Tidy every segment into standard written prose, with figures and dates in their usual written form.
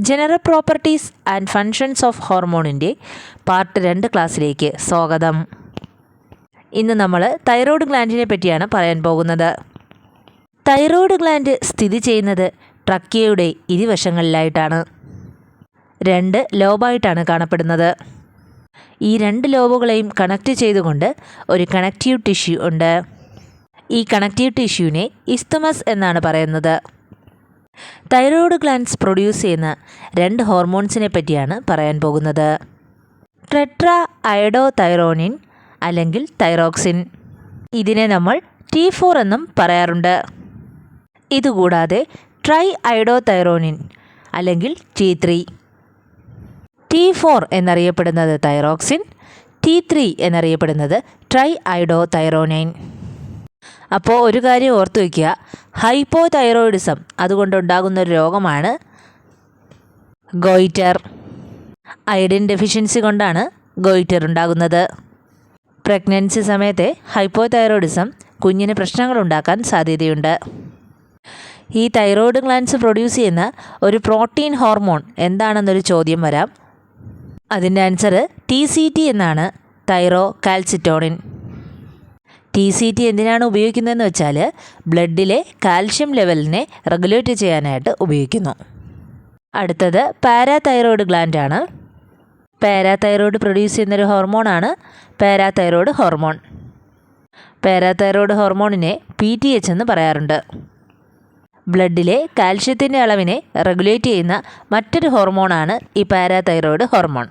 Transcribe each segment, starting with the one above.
General properties and functions of ഹോർമോണിൻ്റെ part 2 ക്ലാസ്സിലേക്ക് സ്വാഗതം. ഇന്ന് നമ്മൾ തൈറോയ്ഡ് ഗ്ലാൻഡിനെ പറ്റിയാണ് പറയാൻ പോകുന്നത്. തൈറോയ്ഡ് ഗ്ലാൻഡ് സ്ഥിതി ചെയ്യുന്നത് ട്രക്കിയയുടെ ഇരുവശങ്ങളിലായിട്ടാണ്. 2 ലോബായിട്ടാണ് കാണപ്പെടുന്നത്. ഈ 2 ലോബുകളെയും കണക്ട് ചെയ്തുകൊണ്ട് ഒരു കണക്റ്റീവ് ടിഷ്യൂ ഉണ്ട്. ഈ കണക്റ്റീവ് ടിഷ്യൂവിനെ ഇസ്തമസ് എന്നാണ് പറയുന്നത്. തൈറോയ്ഡ് ഗ്ലാൻഡ്സ് പ്രൊഡ്യൂസ് ചെയ്യുന്ന 2 ഹോർമോൺസിനെ പറ്റിയാണ് പറയാൻ പോകുന്നത്. ടെട്രാ അയഡോതൈറോണിൻ അല്ലെങ്കിൽ തൈറോക്സിൻ. ഇതിനെ നമ്മൾ T4 എന്നും പറയാറുണ്ട്. ഇതുകൂടാതെ ട്രൈ അയഡോതൈറോണിൻ അല്ലെങ്കിൽ T3. T4 എന്നറിയപ്പെടുന്നത് തൈറോക്സിൻ, T3 എന്നറിയപ്പെടുന്നത് ട്രൈ അയഡോതൈറോണിൻ. അപ്പോൾ ഒരു കാര്യം ഓർത്തു വയ്ക്കുക, ഹൈപ്പോതൈറോയിഡിസം അതുകൊണ്ടുണ്ടാകുന്നൊരു രോഗമാണ് ഗോയിറ്റർ. അയഡിൻ ഡെഫിഷ്യൻസി കൊണ്ടാണ് ഗോയിറ്റർ ഉണ്ടാകുന്നത്. പ്രഗ്നൻസി സമയത്തെ ഹൈപ്പോതൈറോയിഡിസം കുഞ്ഞിന് പ്രശ്നങ്ങളുണ്ടാക്കാൻ സാധ്യതയുണ്ട്. ഈ തൈറോയ്ഡ് ഗ്ലാൻഡ്സ് പ്രൊഡ്യൂസ് ചെയ്യുന്ന ഒരു പ്രോട്ടീൻ ഹോർമോൺ എന്താണെന്നൊരു ചോദ്യം വരാം. അതിൻ്റെ ആൻസർ TCT എന്നാണ്, തൈറോ കാൽസിറ്റോണിൻ. TCT എന്തിനാണ് ഉപയോഗിക്കുന്നതെന്ന് വെച്ചാൽ ബ്ലഡിലെ കാൽഷ്യം ലെവലിനെ റെഗുലേറ്റ് ചെയ്യാനായിട്ട് ഉപയോഗിക്കുന്നു. അടുത്തത് പാരാതൈറോയ്ഡ് ഗ്ലാൻഡാണ്. പാരാതൈറോയ്ഡ് പ്രൊഡ്യൂസ് ചെയ്യുന്നൊരു ഹോർമോണാണ് പാരാതൈറോയ്ഡ് ഹോർമോൺ. പാരാതൈറോയ്ഡ് ഹോർമോണിനെ PTH എന്ന് പറയാറുണ്ട്. ബ്ലഡിലെ കാൽഷ്യത്തിൻ്റെ അളവിനെ റെഗുലേറ്റ് ചെയ്യുന്ന മറ്റൊരു ഹോർമോണാണ് ഈ പാരാതൈറോയ്ഡ് ഹോർമോൺ.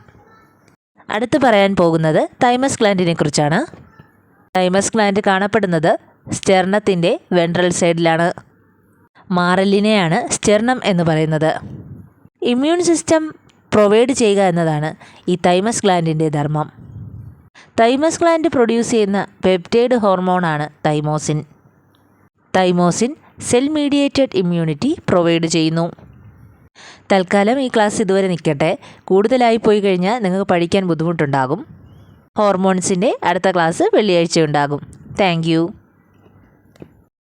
അടുത്ത് പറയാൻ പോകുന്നത് തൈമസ് ഗ്ലാൻഡിനെ കുറിച്ചാണ്. തൈമസ് ഗ്ലാൻഡ് കാണപ്പെടുന്നത് സ്റ്റെർണത്തിൻ്റെ വെൻട്രൽ സൈഡിലാണ്. മാറലിനെയാണ് സ്റ്റെർണം എന്ന് പറയുന്നത്. ഇമ്മ്യൂൺ സിസ്റ്റം പ്രൊവൈഡ് ചെയ്യുക എന്നതാണ് ഈ തൈമസ് ഗ്ലാൻഡിൻ്റെ ധർമ്മം. തൈമസ് ഗ്ലാൻഡ് പ്രൊഡ്യൂസ് ചെയ്യുന്ന പെപ്റ്റൈഡ് ഹോർമോണാണ് thymosin. Thymosin cell mediated immunity provide ചെയ്യുന്നു. തൽക്കാലം ഈ ക്ലാസ് ഇതുവരെ നിൽക്കട്ടെ. കൂടുതലായി പോയി കഴിഞ്ഞാൽ നിങ്ങൾക്ക് പഠിക്കാൻ ബുദ്ധിമുട്ടുണ്ടാകും. ഹോർമോൺസിൻ്റെ അടുത്ത ക്ലാസ് വെള്ളിയാഴ്ച ഉണ്ടാകും. Thank you.